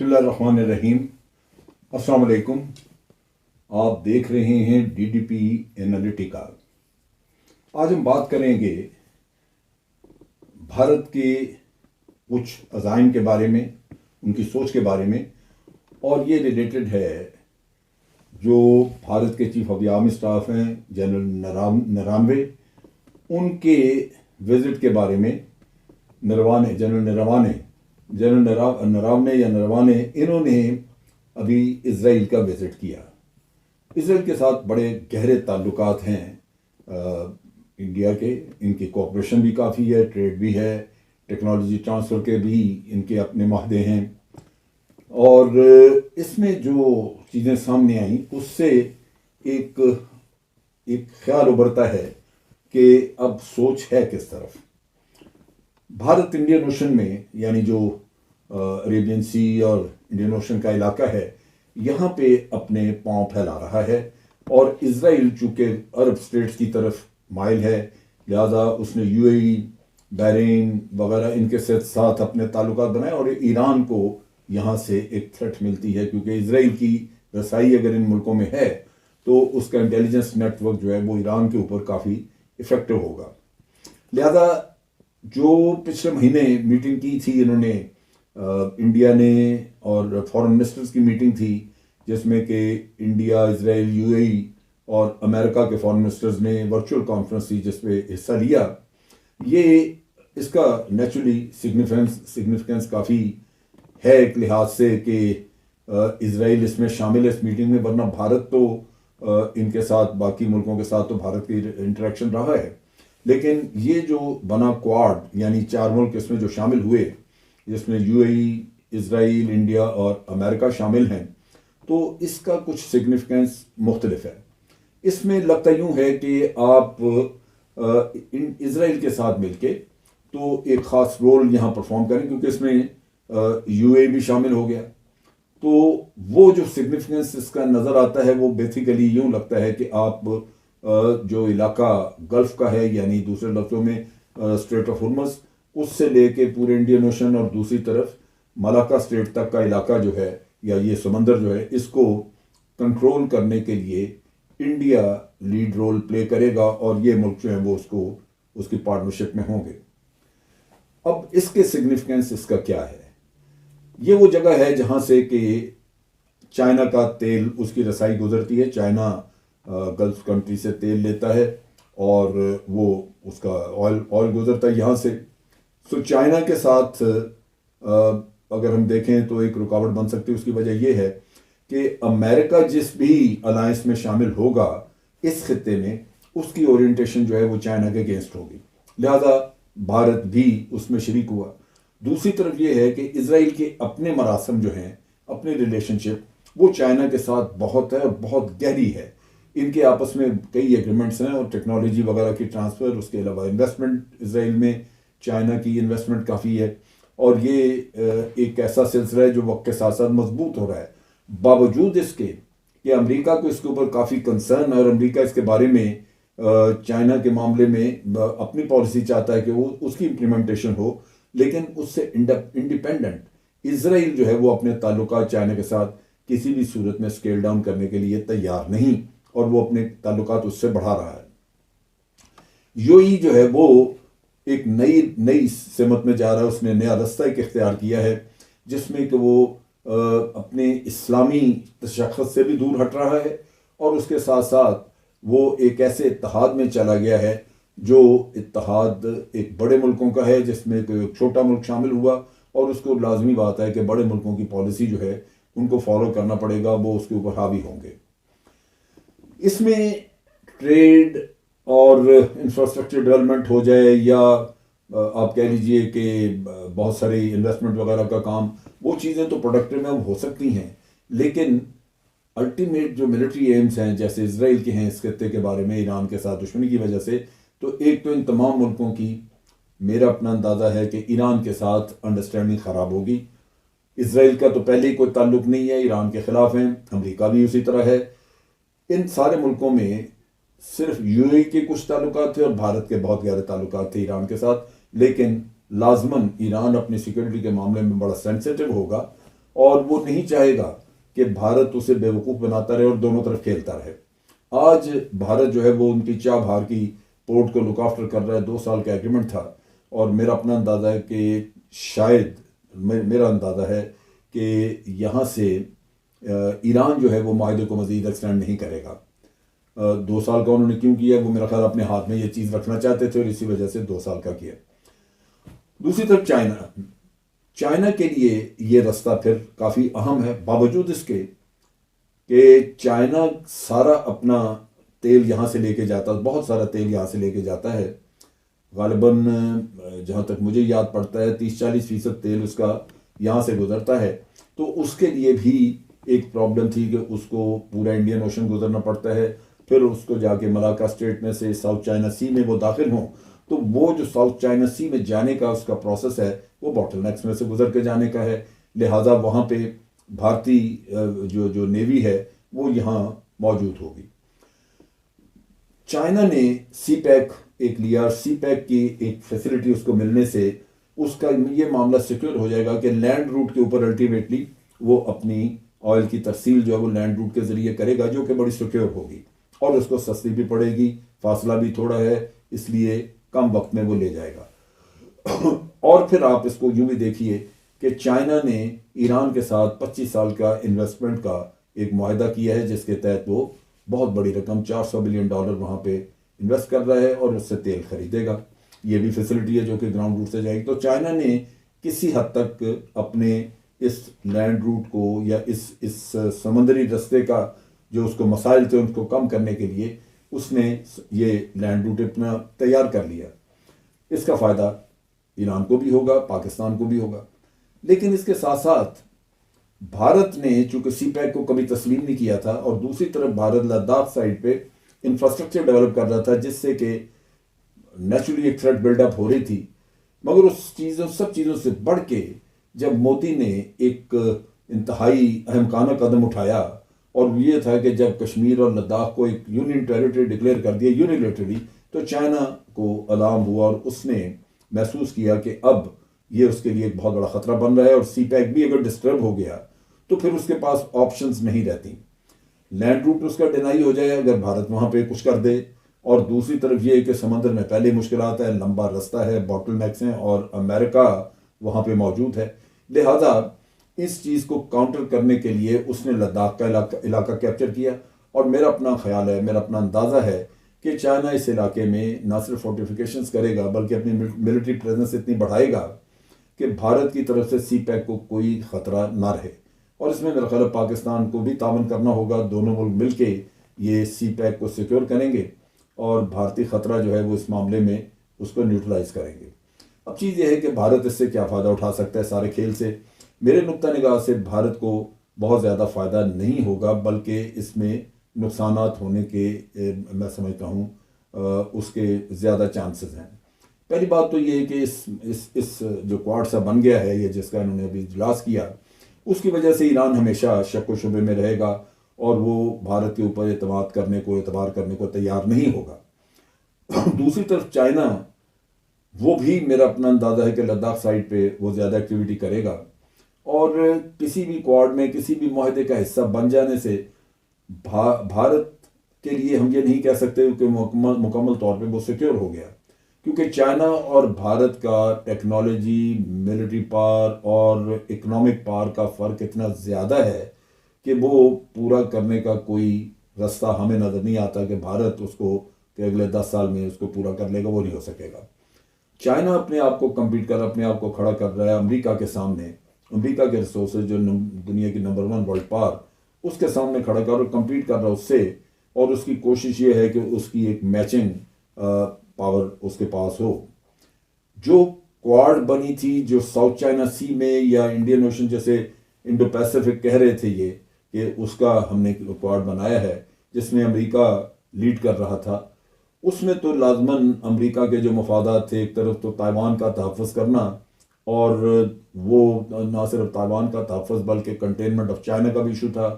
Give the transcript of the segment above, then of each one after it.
बिस्मिल्लाहिर्रहमानिर्रहीम। अस्सलाम वालेकुम। आप देख रहे हैं डीडीपी एनालिटिका। आज हम बात करेंगे भारत के कुछ अज़ाइम के बारे में, उनकी सोच के बारे में, और ये रिलेटेड है जो भारत के चीफ ऑफ आर्मी स्टाफ हैं जनरल नरवणे, उनके विज़िट के बारे में। नरवणे इन्होंने अभी इसराइल का विज़िट किया। इसराइल के साथ बड़े गहरे ताल्लुकात हैं इंडिया के। इनकी कोऑपरेशन भी काफ़ी है, ट्रेड भी है, टेक्नोलॉजी ट्रांसफ़र के भी इनके अपने माहदे हैं। और इसमें जो चीज़ें सामने आई उससे एक ख्याल उभरता है कि अब सोच है किस तरफ। भारत इंडियन ओशन में, यानी जो अरेबियन सी और इंडियन ओशन का इलाका है, यहाँ पे अपने पांव फैला रहा है। और इसराइल चूँकि अरब स्टेट्स की तरफ माइल है, लिहाजा उसने यूएई, बहरीन वगैरह इनके साथ अपने ताल्लुकात बनाए। और ईरान को यहाँ से एक थ्रेट मिलती है, क्योंकि इसराइल की रसाई अगर इन मुल्कों में है तो उसका इंटेलिजेंस नेटवर्क जो है वो ईरान के ऊपर काफ़ी इफ़ेक्टिव होगा। लिहाजा जो पिछले महीने मीटिंग की थी इन्होंने, इंडिया ने, और फॉरेन मिनिस्टर्स की मीटिंग थी जिसमें कि इंडिया, इसराइल, यूएई और अमेरिका के फॉरेन मिनिस्टर्स ने वर्चुअल कॉन्फ्रेंस थी जिसमें हिस्सा लिया। ये इसका नेचुरली सिग्निफिकेंस काफ़ी है एक लिहाज से कि इसराइल इसमें शामिल है इस मीटिंग में, वरना भारत तो इनके साथ, बाकी मुल्कों के साथ तो भारत की इंटरेक्शन रहा है। लेकिन ये जो बना क्वाड, यानी 4 मुल्क इसमें जो शामिल हुए, जिसमें यूएई, इसराइल, इंडिया और अमेरिका शामिल हैं, तो इसका कुछ सिग्निफिकेंस मुख्तलिफ है। इसमें लगता यूँ है कि आप इसराइल के साथ मिलके तो एक ख़ास रोल यहाँ परफॉर्म करें, क्योंकि इसमें यूएई भी शामिल हो गया। तो वो जो सिग्निफिकेंस इसका नज़र आता है वो बेसिकली यूँ लगता है कि आप जो इलाका गल्फ़ का है, यानी दूसरे लफ्ज़ों में स्ट्रेट ऑफ हुर्मुज़, उससे लेके पूरे इंडियन ओशन और दूसरी तरफ मलाक्का स्ट्रेट तक का इलाका जो है, या ये समंदर जो है, इसको कंट्रोल करने के लिए इंडिया लीड रोल प्ले करेगा और ये मुल्क जो है वो उसकी पार्टनरशिप में होंगे। अब इसके सिग्निफिकेंस इसका क्या है? ये वो जगह है जहाँ से कि चाइना का तेल, उसकी रसाई गुजरती है। चाइना गल्फ कंट्री से तेल लेता है और वो उसका ऑयल गुजरता है यहाँ से। सो चाइना के साथ अगर हम देखें तो एक रुकावट बन सकती है। उसकी वजह यह है कि अमेरिका जिस भी अलायंस में शामिल होगा इस खित्ते में, उसकी ओरिएंटेशन जो है वो चाइना के अगेंस्ट होगी, लिहाजा भारत भी उसमें शरीक हुआ। दूसरी तरफ ये है कि इसराइल के अपने मरासम जो हैं, अपनी रिलेशनशिप, वो चाइना के साथ बहुत है और बहुत गहरी है। इनके आपस में कई एग्रीमेंट्स हैं और टेक्नोलॉजी वगैरह की ट्रांसफ़र, उसके अलावा इन्वेस्टमेंट, इसराइल में चाइना की इन्वेस्टमेंट काफ़ी है। और ये एक ऐसा सिलसिला है जो वक्त के साथ साथ मजबूत हो रहा है, बावजूद इसके कि अमेरिका को इसके ऊपर काफ़ी कंसर्न, और अमेरिका इसके बारे में चाइना के मामले में अपनी पॉलिसी चाहता है कि वो उसकी इम्प्लीमेंटेशन हो। लेकिन उससे इंडिपेंडेंट इसराइल जो है वो अपने ताल्लुकात चाइना के साथ किसी भी सूरत में स्केल डाउन करने के लिए तैयार नहीं, और वो अपने ताल्लुकात उससे बढ़ा रहा है। यूएई जो है वो एक नई सिमत में जा रहा है। उसने नया रास्ता एक इख्तियार किया है जिसमें कि वो अपने इस्लामी तशख्खुस से भी दूर हट रहा है, और उसके साथ साथ वो एक ऐसे इत्तेहाद में चला गया है जो इत्तेहाद एक बड़े मुल्कों का है, जिसमें कोई छोटा मुल्क शामिल हुआ, और उसको लाजमी बात है कि बड़े मुल्कों की पॉलिसी जो है उनको फॉलो करना पड़ेगा, वो उसके ऊपर हावी होंगे। इसमें ट्रेड और इंफ्रास्ट्रक्चर डेवलपमेंट हो जाए, या आप कह लीजिए कि बहुत सारी इन्वेस्टमेंट वगैरह का काम, वो चीज़ें तो प्रोडक्टिव में हो सकती हैं। लेकिन अल्टीमेट जो मिलिट्री एम्स हैं, जैसे इसराइल के हैं इस खत्ते के बारे में ईरान के साथ दुश्मनी की वजह से, तो एक तो इन तमाम मुल्कों की, मेरा अपना अंदाज़ा है कि ईरान के साथ अंडरस्टैंडिंग ख़राब होगी। इसराइल का तो पहले ही कोई ताल्लुक़ नहीं है, ईरान के ख़िलाफ़ हैं, अमेरिका भी उसी तरह है। इन सारे मुल्कों में सिर्फ यूएई के कुछ ताल्लुकात थे और भारत के बहुत गहरे ताल्लुकात थे ईरान के साथ। लेकिन लाजमन ईरान अपनी सिक्योरिटी के मामले में बड़ा सेंसिटिव होगा, और वो नहीं चाहेगा कि भारत उसे बेवकूफ़ बनाता रहे और दोनों तरफ खेलता रहे। आज भारत जो है वो उनकी चाबहार की पोर्ट को लुक आफ्टर कर रहा है। 2 साल का एग्रीमेंट था और मेरा अपना अंदाज़ा है कि शायद मेरा अंदाज़ा है कि यहाँ से ईरान जो है वो माहिदे को मज़ीद एक्सटेंड नहीं करेगा। 2 साल का उन्होंने क्यों किया, वो मेरा ख्याल अपने हाथ में ये चीज़ रखना चाहते थे और इसी वजह से 2 साल का किया। दूसरी तरफ चाइना के लिए ये रास्ता फिर काफ़ी अहम है, बावजूद इसके कि चाइना सारा अपना तेल यहाँ से लेके जाता है, बहुत सारा तेल यहाँ से लेके जाता है। गालिबन जहाँ तक मुझे याद पड़ता है 30-40% तेल उसका यहाँ से गुजरता है। तो उसके लिए भी एक प्रॉब्लम थी कि उसको पूरा इंडियन ओशन गुजरना पड़ता है, फिर उसको जाके मलाक्का स्ट्रेट में से साउथ चाइना सी में वो दाखिल हों। तो वो जो साउथ चाइना सी में जाने का उसका प्रोसेस है वो बॉटलनेक्स में से गुजर के जाने का है। लिहाजा वहाँ पे भारतीय जो नेवी है वो यहाँ मौजूद होगी। चाइना ने सी पैक एक लिया, सी पैक की एक फैसिलिटी उसको मिलने से उसका ये मामला सिक्योर हो जाएगा कि लैंड रूट के ऊपर अल्टीमेटली वो अपनी ऑयल की तरसील जो है वो लैंड रूट के ज़रिए करेगा, जो कि बड़ी सिक्योर होगी और उसको सस्ती भी पड़ेगी, फासला भी थोड़ा है, इसलिए कम वक्त में वो ले जाएगा। और फिर आप इसको यूँ भी देखिए कि चाइना ने ईरान के साथ 25 साल का इन्वेस्टमेंट का एक मुआहदा किया है, जिसके तहत वो बहुत बड़ी रकम $400 बिलियन वहाँ पे इन्वेस्ट कर रहा है और उससे तेल खरीदेगा। ये भी फैसिलिटी है जो कि ग्राउंड रूट से जाएगी। तो चाइना ने किसी हद तक अपने इस लैंड रूट को या इस समंदरी रास्ते का जो उसको मसाइल थे उनको कम करने के लिए उसने ये लैंड रूट अपना तैयार कर लिया। इसका फ़ायदा ईरान को भी होगा, पाकिस्तान को भी होगा। लेकिन इसके साथ साथ भारत ने चूंकि सी पैक को कभी तस्लीम नहीं किया था और दूसरी तरफ भारत लद्दाख साइड पे इंफ्रास्ट्रक्चर डेवलप कर रहा था, जिससे कि नेचुरली एक थ्रेट बिल्डअप हो रही थी। मगर सब चीज़ों से बढ़ के जब मोदी ने एक इंतहाई अहमकाना कदम उठाया और ये था कि जब कश्मीर और लद्दाख को एक यूनियन टेरिटरी डिक्लेयर कर दिया यूनिलेटरली, तो चाइना को अलार्म हुआ और उसने महसूस किया कि अब ये उसके लिए एक बहुत बड़ा ख़तरा बन रहा है और सी पैक भी अगर डिस्टर्ब हो गया तो फिर उसके पास ऑप्शंस नहीं रहती। लैंड रूट उसका डिनाई हो जाए अगर भारत वहाँ पे कुछ कर दे, और दूसरी तरफ ये है कि समंदर में पहले मुश्किलात है, लंबा रास्ता है, बॉटलनेक्स हैं और अमेरिका वहाँ पे मौजूद है। लिहाजा इस चीज़ को काउंटर करने के लिए उसने लद्दाख का इलाका कैप्चर किया। और मेरा अपना ख्याल है, मेरा अपना अंदाज़ा है कि चाइना इस इलाके में ना सिर्फ फोर्टिफिकेशंस करेगा बल्कि अपनी मिलिट्री प्रेजेंस इतनी बढ़ाएगा कि भारत की तरफ से सी पैक को कोई ख़तरा ना रहे। और इसमें मेरा ख्याल पाकिस्तान को भी तावन करना होगा, दोनों मुल्क मिल के ये सी पैक को सिक्योर करेंगे और भारतीय ख़तरा जो है वो इस मामले में उसको न्यूट्रलाइज करेंगे। अब चीज़ ये है कि भारत इससे क्या फ़ायदा उठा सकता है सारे खेल से। मेरे नुक्ता निगाह से भारत को बहुत ज़्यादा फ़ायदा नहीं होगा, बल्कि इसमें नुकसानात होने के मैं समझता हूँ उसके ज़्यादा चांसेस हैं। पहली बात तो ये है कि इस जो क्वाड सा बन गया है, ये जिसका इन्होंने अभी इजलास किया, उसकी वजह से ईरान हमेशा शक व शुबे में रहेगा और वो भारत के ऊपर एतबार करने को तैयार नहीं होगा। दूसरी तरफ चाइना, वो भी मेरा अपना अंदाज़ा है कि लद्दाख साइड पे वो ज़्यादा एक्टिविटी करेगा और किसी भी क्वाड में किसी भी मुआहदे का हिस्सा बन जाने से भारत के लिए हम ये नहीं कह सकते कि मुकम्मल तौर पे वो सिक्योर हो गया, क्योंकि चाइना और भारत का टेक्नोलॉजी, मिलिट्री पावर और इकोनॉमिक पावर का फ़र्क इतना ज़्यादा है कि वो पूरा करने का कोई रास्ता हमें नज़र नहीं आता कि भारत उसको कि अगले 10 साल में उसको पूरा कर लेगा, वो नहीं हो सकेगा। चाइना अपने आप को अपने आप को खड़ा कर रहा है अमेरिका के सामने, अमेरिका के रिसोर्सेज जो दुनिया की नंबर 1 वर्ल्ड पावर, उसके सामने खड़ा कर और कम्पीट कर रहा है उससे, और उसकी कोशिश ये है कि उसकी एक मैचिंग पावर उसके पास हो। जो क्वाड बनी थी, जो साउथ चाइना सी में या इंडियन ओशन जैसे इंडो पैसिफिक कह रहे थे ये कि उसका हमने क्वाड बनाया है जिसमें अमेरिका लीड कर रहा था, उसमें तो लाजमन अमेरिका के जो मफादात थे, एक तरफ तो ताइवान का तहफ़्फ़ुज़ करना, और वो ना सिर्फ ताइवान का तहफ़्फ़ुज़ बल्कि कंटेनमेंट ऑफ चाइना का भी इशू था।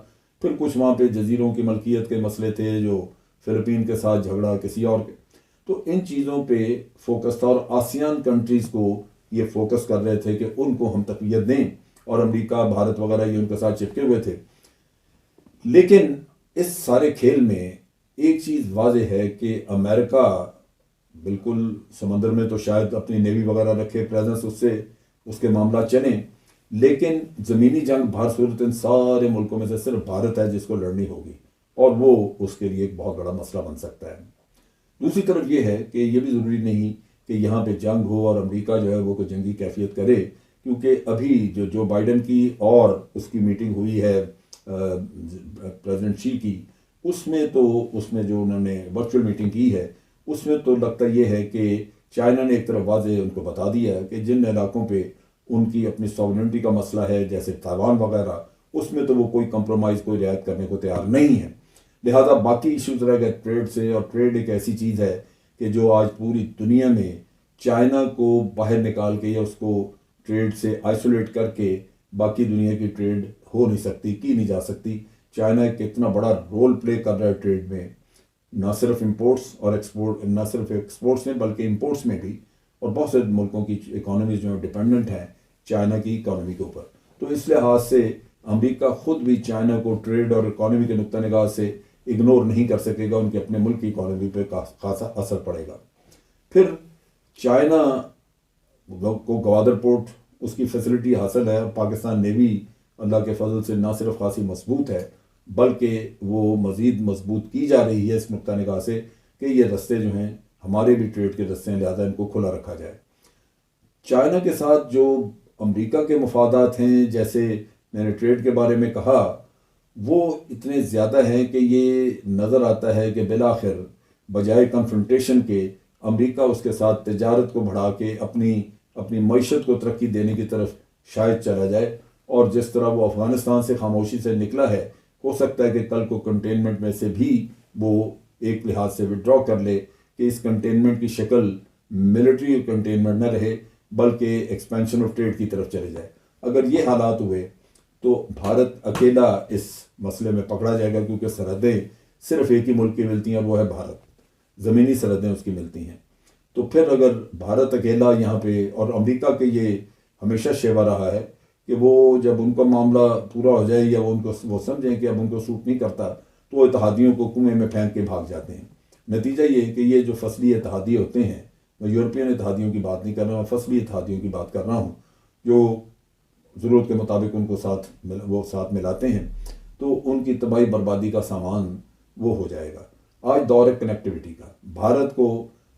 फिर कुछ वहाँ पे जजीरों की मलकियत के मसले थे, जो फ़िलिपीन के साथ झगड़ा किसी और के, तो इन चीज़ों पे फोकस था और आसियान कंट्रीज़ को ये फोकस कर रहे थे कि उनको हम तक़वियत दें और अमेरिका, भारत वगैरह ये उनके साथ चिपके हुए थे। लेकिन इस सारे खेल में एक चीज़ वाज़ेह है कि अमेरिका बिल्कुल समंदर में तो शायद अपनी नेवी वगैरह रखे, प्रेजेंस, उससे उसके मामला चलें, लेकिन ज़मीनी जंग बाहर सूरत इन सारे मुल्कों में से सिर्फ भारत है जिसको लड़नी होगी, और वो उसके लिए एक बहुत बड़ा मसला बन सकता है। दूसरी तरफ ये है कि ये भी ज़रूरी नहीं कि यहाँ पे जंग हो और अमेरिका जो है वो कोई जंगी कैफियत करे, क्योंकि अभी जो बाइडन की और उसकी मीटिंग हुई है प्रेसिडेंट शी की, उसमें जो उन्होंने वर्चुअल मीटिंग की है, उसमें तो लगता ये है कि चाइना ने एक तरफ वाज़े उनको बता दिया है कि जिन इलाकों पे उनकी अपनी सॉवरेनिटी का मसला है, जैसे ताइवान वगैरह, उसमें तो वो कोई कंप्रोमाइज़, कोई रियायत करने को तैयार नहीं है। लिहाजा बाकी इश्यूज रह गए ट्रेड से, और ट्रेड एक ऐसी चीज़ है कि जो आज पूरी दुनिया में चाइना को बाहर निकाल के या उसको ट्रेड से आइसोलेट करके बाकी दुनिया की ट्रेड हो नहीं सकती, की नहीं जा सकती। चाइना एक इतना बड़ा रोल प्ले कर रहा है ट्रेड में, ना सिर्फ इंपोर्ट्स और एक्सपोर्ट, ना सिर्फ एक्सपोर्ट्स में बल्कि इंपोर्ट्स में भी, और बहुत से मुल्कों की इकोनॉमी जो है डिपेंडेंट हैं चाइना की इकोनॉमी के ऊपर। तो इस लिहाज से अमेरिका खुद भी चाइना को ट्रेड और इकोनॉमी के नुक्ता निगाह से इग्नोर नहीं कर सकेगा, उनके अपने मुल्क की इकोनॉमी पे खासा असर पड़ेगा। फिर चाइना को गवादर पोर्ट उसकी फैसिलिटी हासिल है, पाकिस्तान नेवी अल्लाह के फजल से ना सिर्फ खासी मजबूत है बल्कि वो मज़ीद मजबूत की जा रही है इस नुक्ता निगाह से कि ये रस्ते जो हैं हमारे भी ट्रेड के रस्ते हैं, लिहाजा इनको खुला रखा जाए। चाइना के साथ जो अमेरिका के मफादात हैं, जैसे मैंने ट्रेड के बारे में कहा, वो इतने ज़्यादा हैं कि ये नज़र आता है कि बिलाखिर बजाय कन्फ्रंटेशन के अमेरिका उसके साथ तजारत को बढ़ा के अपनी अपनी मईशत को तरक्की देने की तरफ शायद चला जाए। और जिस तरह वो अफ़गानिस्तान से खामोशी से निकला है, हो सकता है कि कल को कंटेनमेंट में से भी वो एक लिहाज से विड्रॉ कर ले कि इस कंटेनमेंट की शक्ल मिलिट्री कंटेनमेंट न रहे बल्कि एक्सपेंशन ऑफ ट्रेड की तरफ चले जाए। अगर ये हालात हुए तो भारत अकेला इस मसले में पकड़ा जाएगा, क्योंकि सरहदें सिर्फ एक ही मुल्क की मिलती हैं, वो है भारत, ज़मीनी सरहदें उसकी मिलती हैं। तो फिर अगर भारत अकेला यहाँ पे, और अमेरिका के ये हमेशा शेवा रहा है कि वो जब उनका मामला पूरा हो जाए या वो समझें कि अब उनको सूट नहीं करता तो वो इत्तेहादियों को कुएं में फेंक के भाग जाते हैं। नतीजा ये कि ये जो फसली इत्तेहादी होते हैं, मैं यूरोपियन इत्तेहादियों की बात नहीं कर रहा हूँ, फसली इत्तेहादियों की बात कर रहा हूँ, जो ज़रूरत के मुताबिक उनको साथ मिलाते हैं, तो उनकी तबाही बर्बादी का सामान वो हो जाएगा। आज दौर है कनेक्टिविटी का। भारत को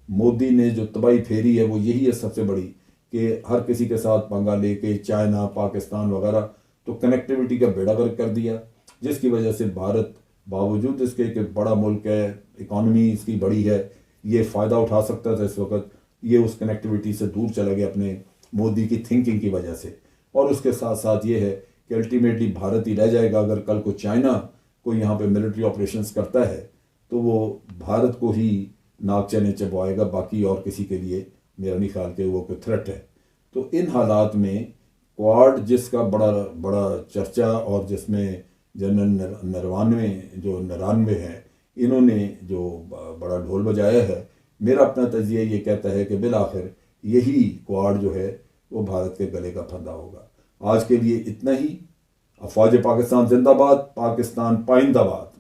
मोदी ने जो तबाही फेरी है वो यही है सबसे बड़ी, कि हर किसी के साथ पंगा लेके चाइना, पाकिस्तान वगैरह, तो कनेक्टिविटी का बेड़ा गर्क कर दिया, जिसकी वजह से भारत बावजूद इसके कि बड़ा मुल्क है, इकॉनमी इसकी बड़ी है, ये फ़ायदा उठा सकता था इस वक्त, ये उस कनेक्टिविटी से दूर चला गया अपने मोदी की थिंकिंग की वजह से। और उसके साथ साथ ये है कि अल्टीमेटली भारत ही रह जाएगा। अगर कल को चाइना को यहाँ पे मिलिट्री ऑपरेशंस करता है तो वो भारत को ही नाक चने चबवाएगा, बाकी और किसी के लिए मेरा नहीं ख्याल कि वो कोई थ्रेट है। तो इन हालात में क्वाड जिसका बड़ा बड़ा चर्चा, और जिसमें जनरल नरवानवे हैं, इन्होंने जो बड़ा ढोल बजाया है, मेरा अपना तजिया ये कहता है कि बिलाखिर यही क्वाड जो है वो भारत के गले का फंदा होगा। आज के लिए इतना ही। अफवाज पाकिस्तान जिंदाबाद, पाकिस्तान पाइंदाबाद।